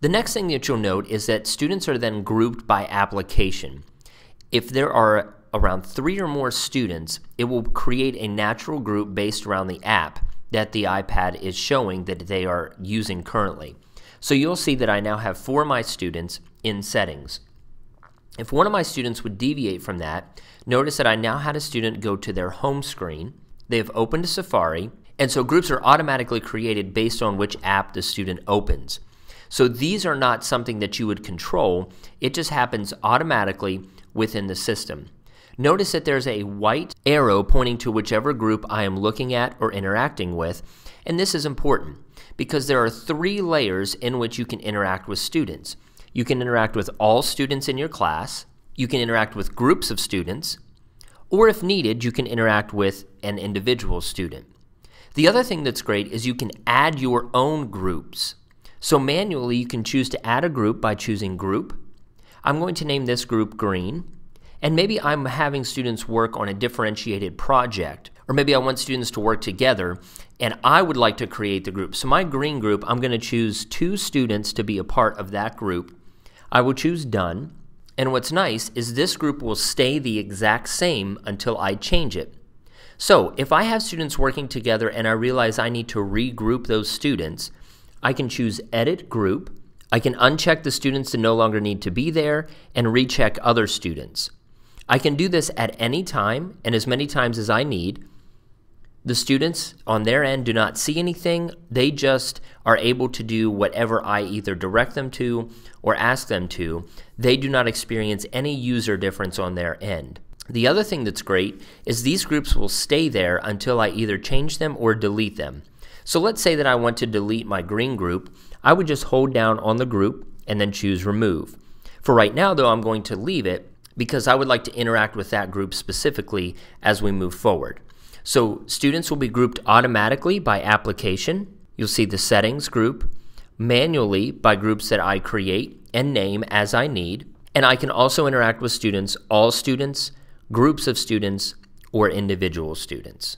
The next thing that you'll note is that students are then grouped by application. If there are around 3 or more students, it will create a natural group based around the app that the iPad is showing that they are using currently. So you'll see that I now have 4 of my students in settings. If one of my students would deviate from that, notice that I now had a student go to their home screen. They have opened a Safari, and so groups are automatically created based on which app the student opens. So these are not something that you would control. It just happens automatically within the system. Notice that there's a white arrow pointing to whichever group I am looking at or interacting with, and this is important because there are 3 layers in which you can interact with students. You can interact with all students in your class, you can interact with groups of students, or if needed, you can interact with an individual student. The other thing that's great is you can add your own groups. So manually, you can choose to add a group by choosing Group. I'm going to name this group Green, and maybe I'm having students work on a differentiated project, or maybe I want students to work together, and I would like to create the group. So my green group, I'm going to choose 2 students to be a part of that group. I will choose Done, and what's nice is this group will stay the exact same until I change it. So if I have students working together and I realize I need to regroup those students, I can choose Edit Group. I can uncheck the students that no longer need to be there and recheck other students. I can do this at any time and as many times as I need. The students on their end do not see anything. They just are able to do whatever I either direct them to or ask them to. They do not experience any user difference on their end. The other thing that's great is these groups will stay there until I either change them or delete them. So let's say that I want to delete my green group. I would just hold down on the group and then choose Remove. For right now, though, I'm going to leave it because I would like to interact with that group specifically as we move forward. So students will be grouped automatically by application. You'll see the settings group, manually by groups that I create and name as I need. And I can also interact with students, all students, groups of students, or individual students.